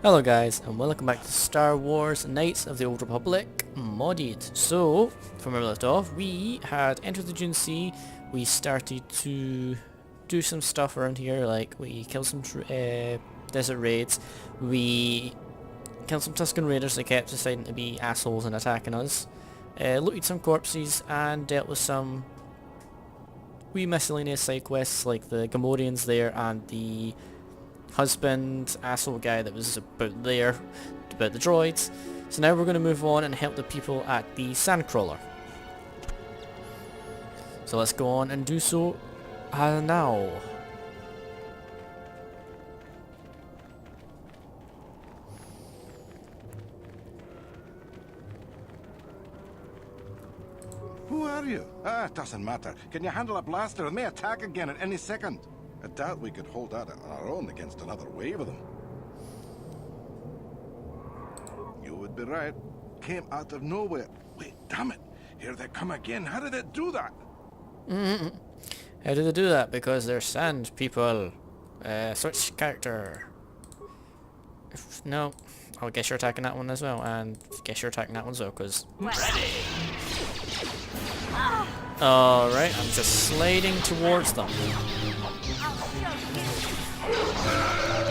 Hello guys, and welcome back to Star Wars Knights of the Old Republic modded. So, from where we left off, we had entered the Dune Sea. We started to do some stuff around here, like we killed some desert raids. We killed some Tusken Raiders that kept deciding to be assholes and attacking us. Looted some corpses and dealt with some wee miscellaneous side quests like the Gamorreans there and the husband asshole guy that was about there, about the droids. So now we're going to move on and help the people at the Sand Crawler. So let's go on and do so now. Who are you? It doesn't matter. Can you handle a blaster? It may attack again at any second. I doubt we could hold out on our own against another wave of them. You would be right. Came out of nowhere. Wait, damn it. Here they come again. How did it do that? How do they do that? Because they're sand people. Switch character. No. I guess you're attacking that one as well, and guess you're attacking that one as well, because... Alright, I'm just sliding towards them.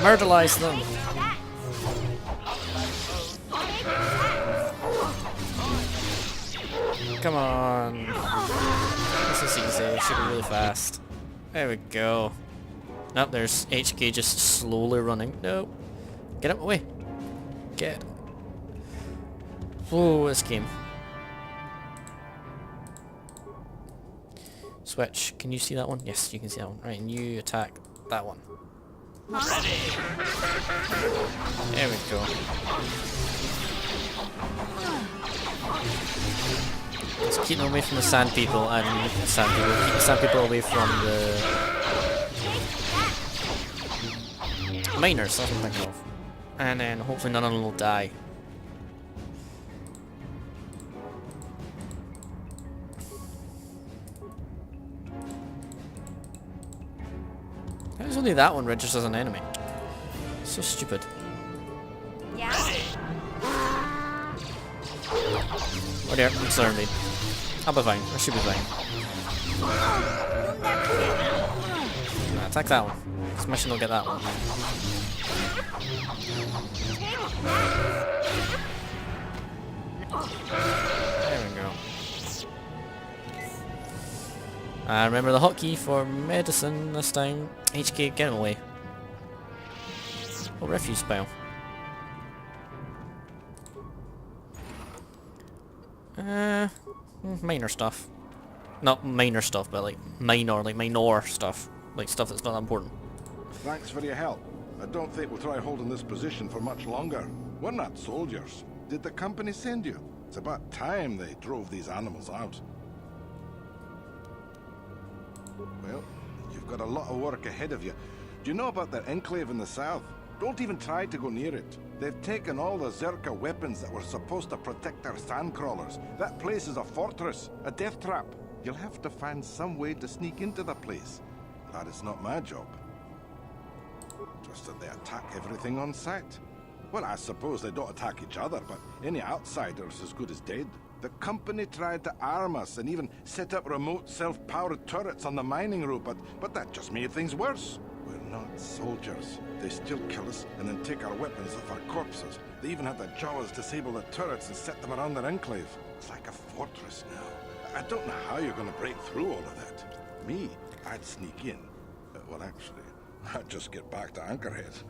Murderize them! Come on! This is easy, it should be really fast. There we go. Nope, there's HK just slowly running. No! Get out of my way! Get! Whoa, this game. Switch, can you see that one? Yes, you can see that one. Right, and you attack that one. Ready. There we go. Just keep them away from the sand people and keep the sand people away from the miners, that's what I'm thinking of. And then hopefully none of them will die. How's only that one registers as an enemy? So stupid. Yeah. Oh dear, I'm sorry, mate. I'll be fine. I should be fine. Attack that one. This mission will get that one. There we go. Remember the hotkey for medicine this time. HK, get him away. Oh, refuse pile. Minor stuff. Not minor stuff, but like minor stuff. Like stuff that's not important. Thanks for your help. I don't think we'll try holding this position for much longer. We're not soldiers. Did the company send you? It's about time they drove these animals out. Well, you've got a lot of work ahead of you. Do you know about their enclave in the south? Don't even try to go near it. They've taken all the Czerka weapons that were supposed to protect our sand crawlers. That place is a fortress, a death trap. You'll have to find some way to sneak into the place. That is not my job. Just that they attack everything on sight. Well, I suppose they don't attack each other, but any outsider's as good as dead. The company tried to arm us and even set up remote self-powered turrets on the mining route, but that just made things worse. We're not soldiers. They still kill us and then take our weapons off our corpses. They even had the Jawas disable the turrets and set them around their enclave. It's like a fortress now. I don't know how you're going to break through all of that. Me, I'd sneak in. Well, actually, I'd just get back to Anchorhead.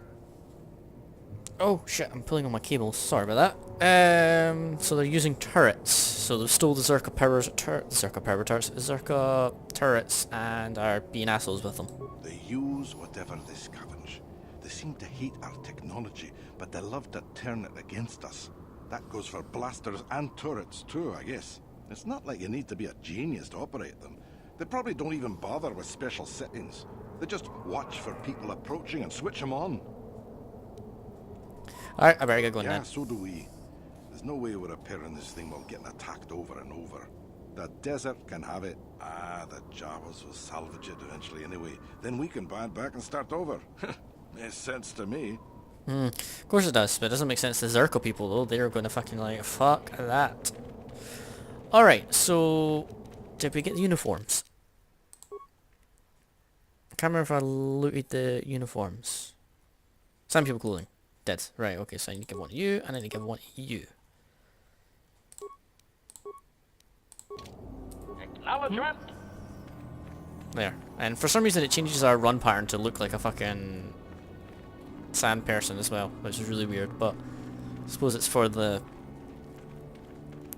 Oh shit, I'm pulling on my cables. Sorry about that. So they're using turrets. So they've stole the Czerka turrets and are being assholes with them. They use whatever they scavenge. They seem to hate our technology, but they love to turn it against us. That goes for blasters and turrets too, I guess. It's not like you need to be a genius to operate them. They probably don't even bother with special settings. They just watch for people approaching and switch them on. Alright, I better get going Yeah, then. so do we. There's no way we're repairing this thing while getting attacked over and over. The desert can have it. The Jawas will salvage it eventually anyway. Then we can buy it back and start over. Makes sense to me. Of course it does, but it doesn't make sense to Zerko people though. They're gonna fucking like, fuck that. Alright, so... Did we get the uniforms? I can't remember if I looted the uniforms. Sand People clothing. Dead. Right, okay, so I need to give one to you, and I need to give one to you. Acknowledgement. There. And for some reason it changes our run pattern to look like a fucking sand person as well, which is really weird, but I suppose it's for the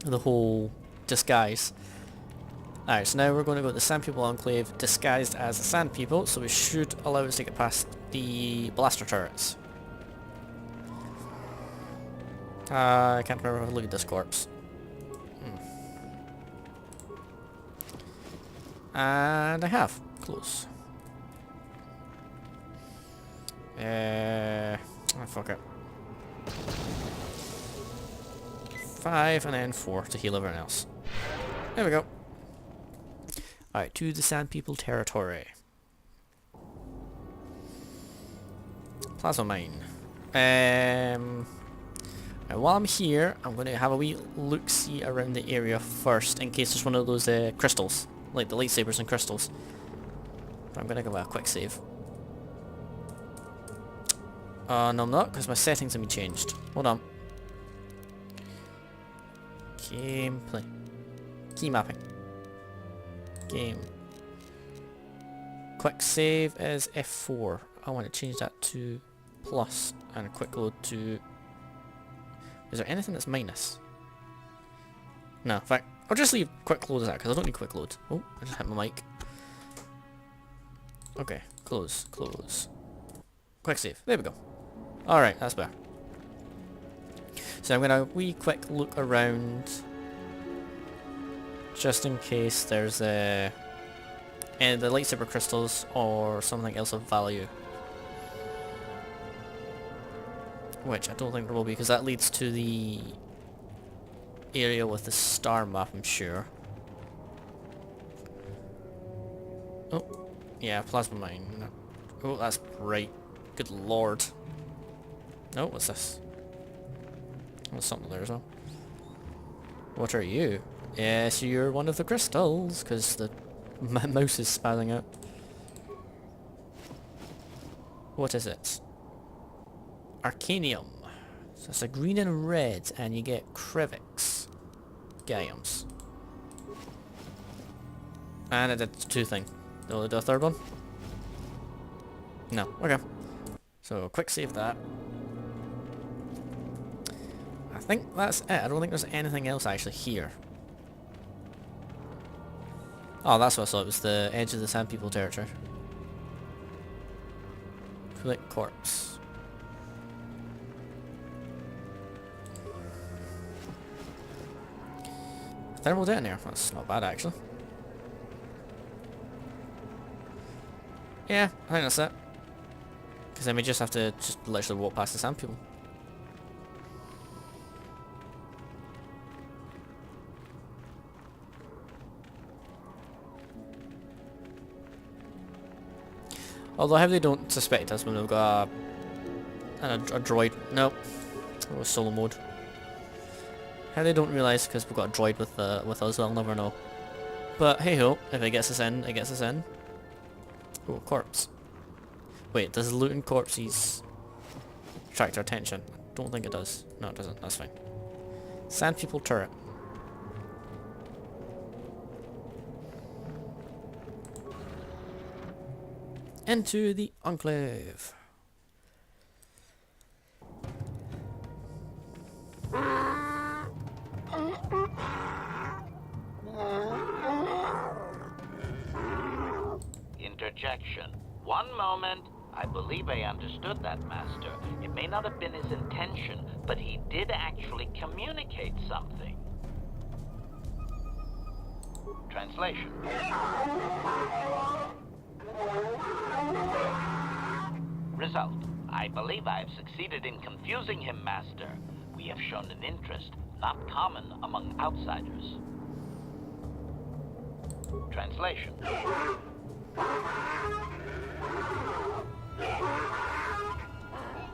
whole disguise. Alright, so now we're going to go to the Sand People Enclave disguised as the Sand People, so we should allow us to get past the blaster turrets. I can't remember if I look at this corpse. And I have. Close. Oh, fuck it. 5 and then 4 to heal everyone else. There we go. Alright, to the Sand People territory. Plasma mine. Now while I'm here, I'm going to have a wee look-see around the area first, in case there's one of those crystals, like the lightsabers and crystals. But I'm going to give it a quick save. No I'm not, because my settings have been changed. Hold on. Gameplay. Key mapping. Game. Quick save is F4. I want to change that to plus, and a quick load to... Is there anything that's minus? No, in fact, I'll just leave quick load as that, because I don't need quick load. Oh, I just hit my mic. Okay, close, close. Quick save. There we go. Alright, that's better. So I'm gonna wee quick look around, just in case there's any of the lightsaber crystals or something else of value. Which I don't think there will be, because that leads to the area with the star map, I'm sure. Oh, yeah, plasma mine. Oh, that's bright. Good lord. Oh, what's this? There's something there as well. What are you? Yes, you're one of the crystals, because the mouse is spazzing out. What is it? Arcanium. So it's a green and red, and you get Krivix. Galliums. And it did 2 things. Will it do a 3rd one? No. Okay. So, quick save that. I think that's it. I don't think there's anything else actually here. Oh, that's what I saw. It was the edge of the Sand People territory. Click corpse. Thermal detonator. That's not bad actually. Yeah, I think that's it. Because then we just have to just literally walk past the Sand People. Although I hope they don't suspect us when we've got a droid. Nope. It was solo mode. How they don't realise because we've got a droid with us, they'll never know. But hey ho, if it gets us in, it gets us in. Oh, a corpse. Wait, does looting corpses attract our attention? I don't think it does. No, it doesn't. That's fine. Sand People turret. Into the Enclave. Interjection. One moment. I believe I understood that, Master. It may not have been his intention, but he did actually communicate something. Translation. Result. I believe I have succeeded in confusing him, Master. We have shown an interest not common among outsiders. Translation.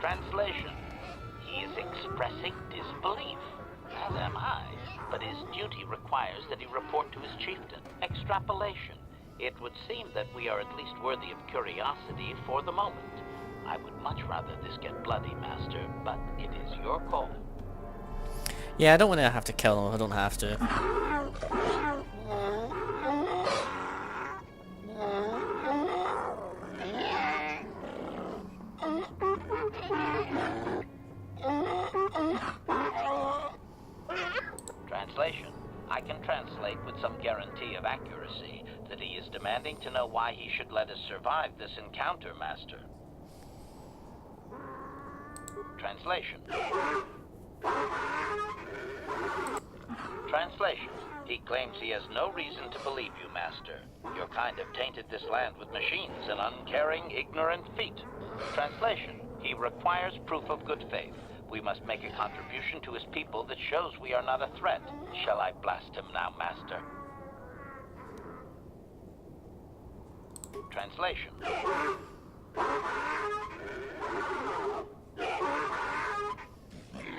Translation. He is expressing disbelief, as am I, but his duty requires that he report to his chieftain. Extrapolation. It would seem that we are at least worthy of curiosity for the moment. I would much rather this get bloody, Master, but it is your call. Yeah, I don't want to have to kill him if I don't have to. Translation. I can translate with some guarantee of accuracy that he is demanding to know why he should let us survive this encounter, Master. Translation. Translation. He claims he has no reason to believe you, Master. Your kind have tainted this land with machines and uncaring, ignorant feet. Translation. He requires proof of good faith. We must make a contribution to his people that shows we are not a threat. Shall I blast him now, Master? Translation.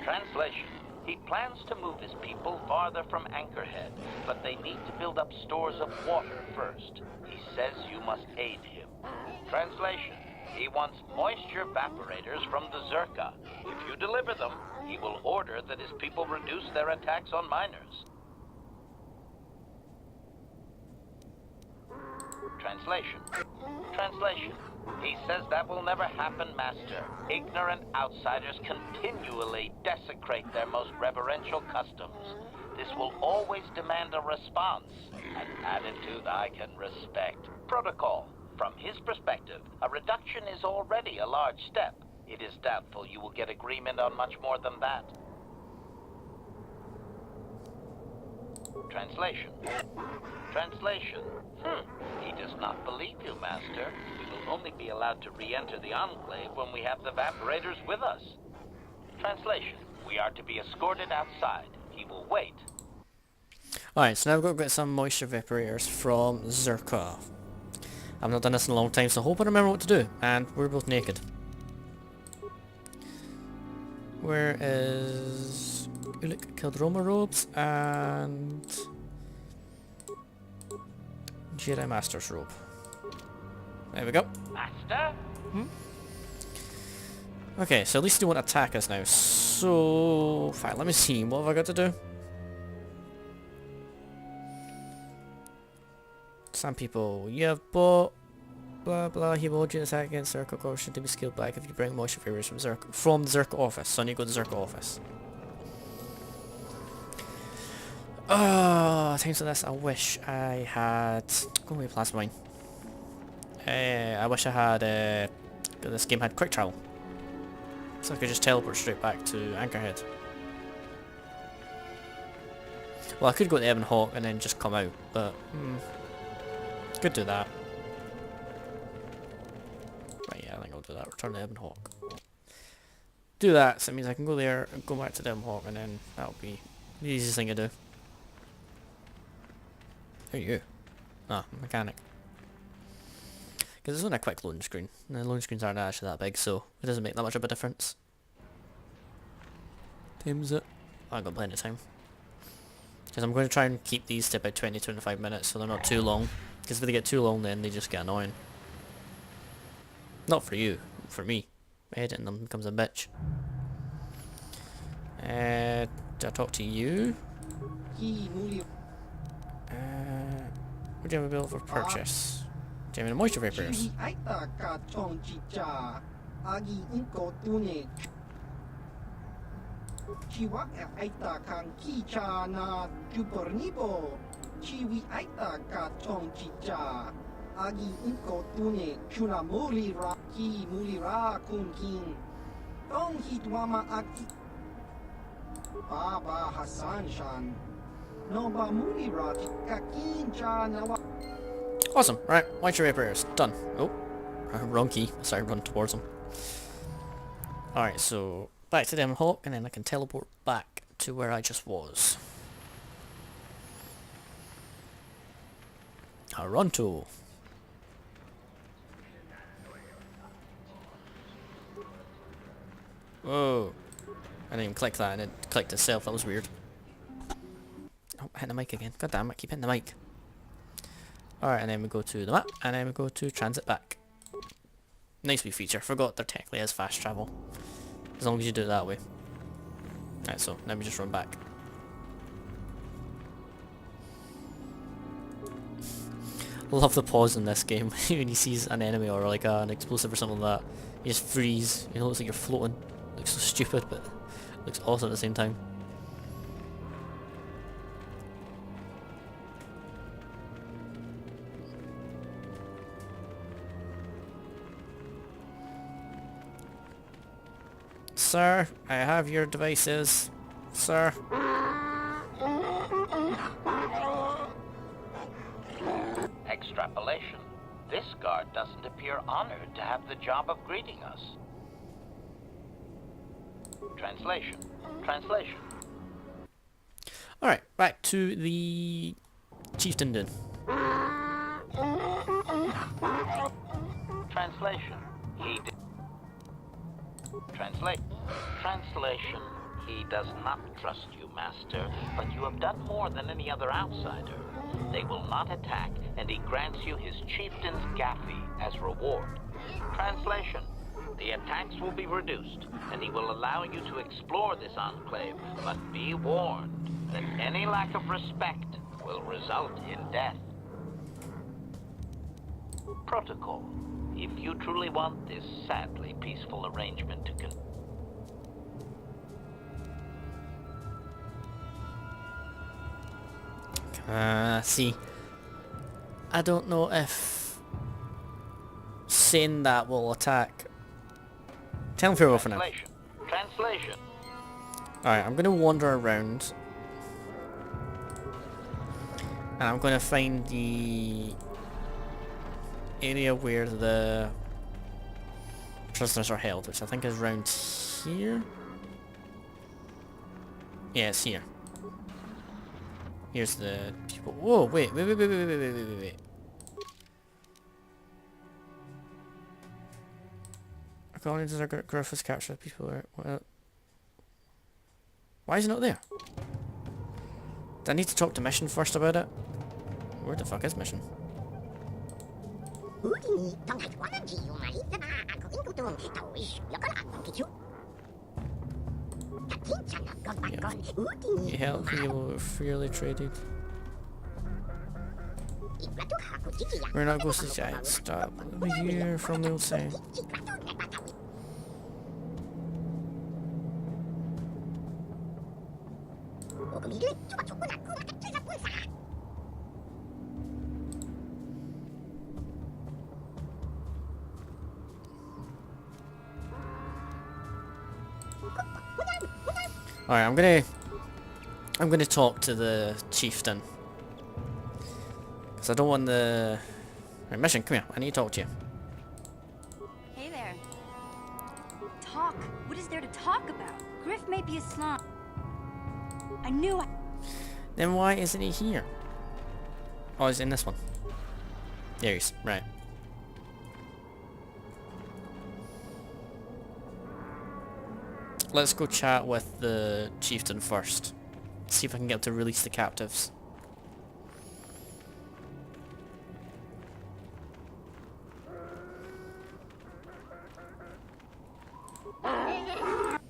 Translation. He plans to move his people farther from Anchorhead, but they need to build up stores of water first. He says you must aid him. Translation. He wants moisture evaporators from the Czerka. If you deliver them, he will order that his people reduce their attacks on miners. Translation. Translation. He says that will never happen, Master. Ignorant outsiders continually desecrate their most reverential customs. This will always demand a response, an attitude I can respect. Protocol. From his perspective, a reduction is already a large step. It is doubtful you will get agreement on much more than that. Translation. Translation. He does not believe you, Master. We will only be allowed to re-enter the Enclave when we have the evaporators with us. Translation. We are to be escorted outside. He will wait. Alright, so now we've got to get some moisture evaporators from Czerka. I've not done this in a long time, so I hope I remember what to do. And we're both naked. Where is... Ulik Kildroma robes and... Jedi Master's robe. There we go. Master? Okay, so at least they won't attack us now. So... Fine, let me see. What have I got to do? Some people, you have bought blah blah, he will hold you an attack against Czerka caution to be scaled back if you bring moisture favours from the Czerka office. So I need to go to the Czerka office. Times like this I wish I had go away plasma mine. I wish I had this game had quick travel. So I could just teleport straight back to Anchorhead. Well, I could go to Ebon Hawk and then just come out, but could do that. Right, yeah, I think I'll do that. Return to Ebon Hawk. Do that, so it means I can go there and go back to Ebon Hawk, and then that'll be the easiest thing to do. Who are you? Ah, mechanic. Because it's only a quick loading screen. And the loading screens aren't actually that big, so it doesn't make that much of a difference. Time is it? I've got plenty of time. Because I'm going to try and keep these to about 20-25 minutes, so they're not too long. Because if they get too long, then they just get annoying. Not for you, for me. Editing them becomes a bitch. Do I talk to you? Would you have a bill for purchase? Do you have any moisture vapors? Awesome, right, moisture vapors, done. Oh, wrong key, I started running towards them. Alright, so back to Demon Hawk, and then I can teleport back to where I just was. Toronto. Whoa. I didn't even click that and it clicked itself. That was weird. Oh, hitting the mic again. God damn it, keep hitting the mic. Alright, and then we go to the map, and then we go to transit back. Nice wee feature. Forgot there technically is fast travel. As long as you do it that way. Alright, so let me just run back. Love the pause in this game when he sees an enemy or like an explosive or something like that. You just freeze. You know, it looks like you're floating. Looks so stupid, but looks awesome at the same time. Sir, I have your devices. Sir. Extrapolation. This guard doesn't appear honored to have the job of greeting us. Translation. Translation. Alright, back to the chieftain den. Translation. Translation. He does not trust you, Master, but you have done more than any other outsider. They will not attack, and he grants you his chieftain's gaffy as reward. Translation. The attacks will be reduced, and he will allow you to explore this enclave, but be warned that any lack of respect will result in death. Protocol. If you truly want this sadly peaceful arrangement to continue, see. I don't know if saying that will attack. Tell him farewell for now. Translation. Alright, I'm gonna wander around. And I'm gonna find the area where the prisoners are held, which I think is around here. Yeah, it's here. Here's the people. Whoa, wait. According to the Griff has captured people are... Well, why is he not there? Do I need to talk to Mission first about it? Where the fuck is Mission? You help people were fairly traded. We're not going to giant. Stop. Let me hear from the old saying. Alright, I'm gonna talk to the chieftain. Cause I don't want the... Right, Mission, come here. I need to talk to you. Hey there. Talk? What is there to talk about? Griff may be a slum. I knew I... Then why isn't he here? Oh, he's in this one. There he is. Right. Let's go chat with the chieftain first. See if I can get him to release the captives.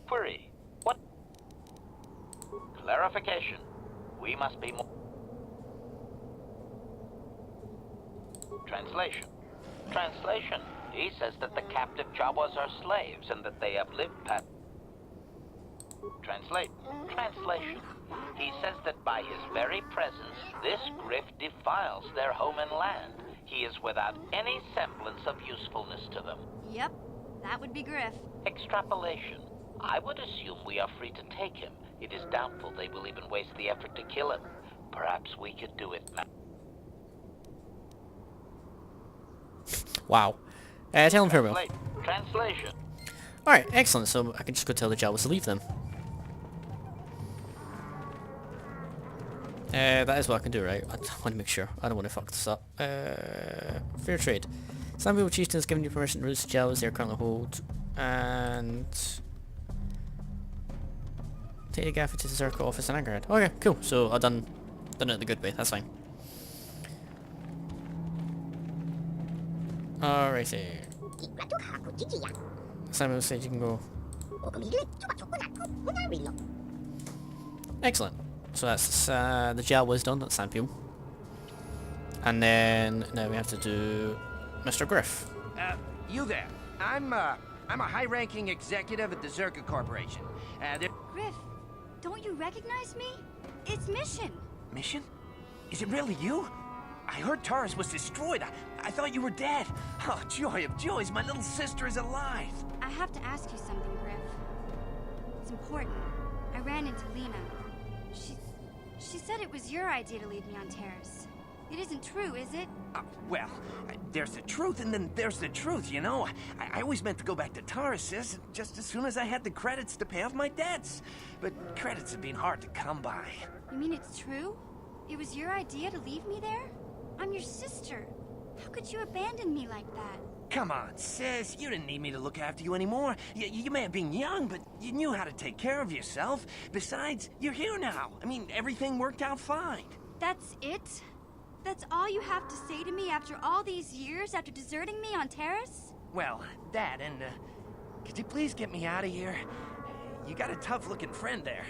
Query. What? Clarification. We must be more... Translation. Translation. He says that the captive Jawas are slaves and that they have lived past... Translation. He says that by his very presence, this Griff defiles their home and land. He is without any semblance of usefulness to them. Yep, that would be Griff. Extrapolation. I would assume we are free to take him. It is doubtful they will even waste the effort to kill him. Perhaps we could do it now. Wow. Tell him farewell. Translation. Alright, excellent. So I can just go tell the Jawas to leave them. That is what I can do, right? I want to make sure. I don't want to fuck this up. Fair trade. Sand People Chieftain has given you permission to release the Jawas they are currently hold. And... Take the gaffer to the Czerka office and Anchorhead. Okay, cool. So I've done it the good way. That's fine. Alrighty. Simon said you can go. Excellent. So that's the Jawa is done. That's Sand People. And then now we have to do Mr. Griff. You there. I'm a high-ranking executive at the Czerka Corporation. Griff, don't you recognize me? It's Mission. Mission? Is it really you? I heard Taurus was destroyed. I thought you were dead. Oh, joy of joys, my little sister is alive. I have to ask you something, Griff. It's important. I ran into Lena. She said it was your idea to leave me on Terrace. It isn't true, is it? Well, there's the truth and then there's the truth, you know? I always meant to go back to Taurus's just as soon as I had the credits to pay off my debts. But credits have been hard to come by. You mean it's true? It was your idea to leave me there? I'm your sister. How could you abandon me like that? Come on, sis. You didn't need me to look after you anymore. You may have been young, but you knew how to take care of yourself. Besides, you're here now. I mean, everything worked out fine. That's it? That's all you have to say to me after all these years, after deserting me on Terrace? Well, that and, could you please get me out of here? You got a tough-looking friend there.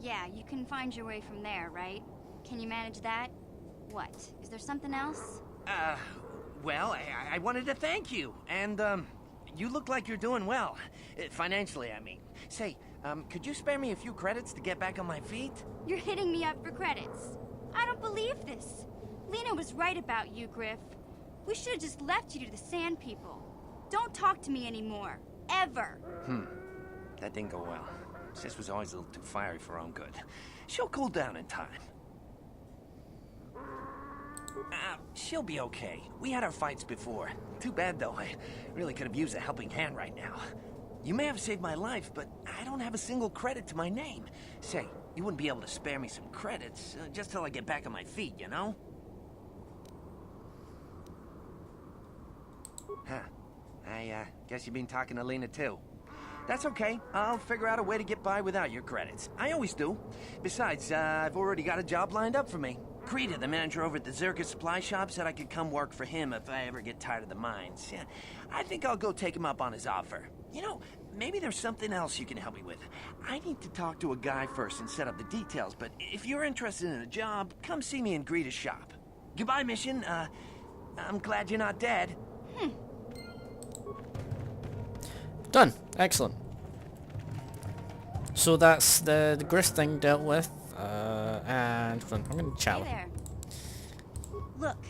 Yeah, you can find your way from there, right? Can you manage that? What? Is there something else? Well, I wanted to thank you, and, you look like you're doing well. Financially, I mean. Say, could you spare me a few credits to get back on my feet? You're hitting me up for credits. I don't believe this. Lena was right about you, Griff. We should have just left you to the Sand People. Don't talk to me anymore. Ever. That didn't go well. Sis was always a little too fiery for her own good. She'll cool down in time. She'll be okay. We had our fights before. Too bad, though. I really could have used a helping hand right now. You may have saved my life, but I don't have a single credit to my name. Say, you wouldn't be able to spare me some credits, just till I get back on my feet, you know? Huh. I guess you've been talking to Lena, too. That's okay. I'll figure out a way to get by without your credits. I always do. Besides, I've already got a job lined up for me. Krita, the manager over at the Czerka supply shop, said I could come work for him if I ever get tired of the mines. Yeah, I think I'll go take him up on his offer. You know, maybe there's something else you can help me with. I need to talk to a guy first and set up the details, but if you're interested in a job, come see me in Grita's shop. Goodbye, Mission. I'm glad you're not dead. Done. Excellent. So that's the Griff thing dealt with. And I'm going to chat Hey with him. there. Look,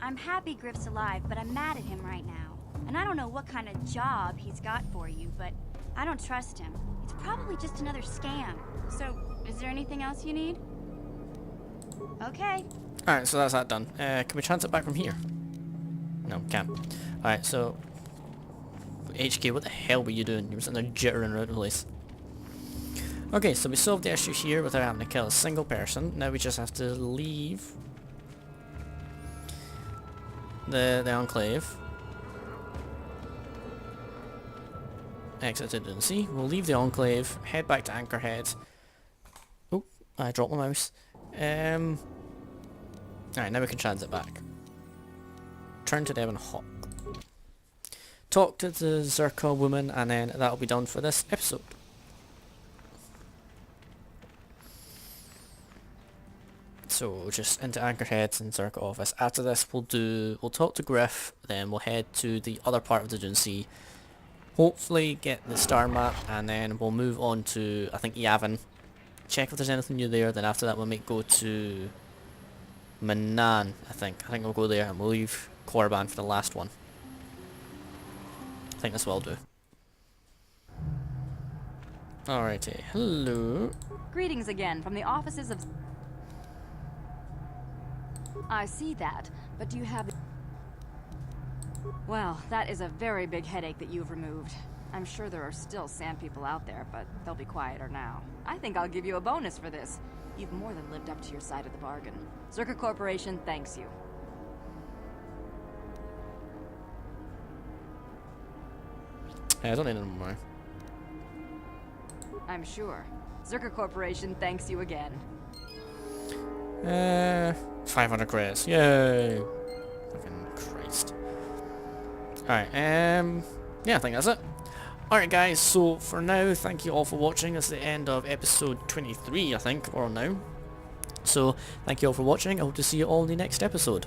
I'm happy Griff's alive, but I'm mad at him right now. And I don't know what kind of job he's got for you, but I don't trust him. It's probably just another scam. So, is there anything else you need? Okay. Alright, so that's that done. Can we chance it back from here? No, can't. Alright, so... HK, what the hell were you doing? You were sitting there jittering around the place. Okay, so we solved the issue here without having to kill a single person. Now we just have to leave the Enclave. Exit to the sea. We'll leave the Enclave, head back to Anchorhead. Oh, I dropped my mouse. Alright, now we can transit back. Turn to Devon Hawk. Talk to the Czerka woman, and then that'll be done for this episode. So just into Anchorhead and Czerka office. After this we'll talk to Griff, then we'll head to the other part of the Dune Sea. Hopefully get the star map, and then we'll move on to, I think, Yavin. Check if there's anything new there, then after that we might go to Manan, I think. I think we'll go there and we'll leave Korriban for the last one. I think this will do. Alrighty, hello. Greetings again from the offices of... I see that, but do you have... Well, that is a very big headache that you've removed. I'm sure there are still sand people out there, but they'll be quieter now. I think I'll give you a bonus for this. You've more than lived up to your side of the bargain. Czerka Corporation thanks you. I don't need any more. I'm sure. Czerka Corporation thanks you again. 500 credits. Yay! Fucking Christ. Alright, yeah, I think that's it. Alright guys, so for now, thank you all for watching. It's the end of episode 23, I think, or now. So, thank you all for watching. I hope to see you all in the next episode.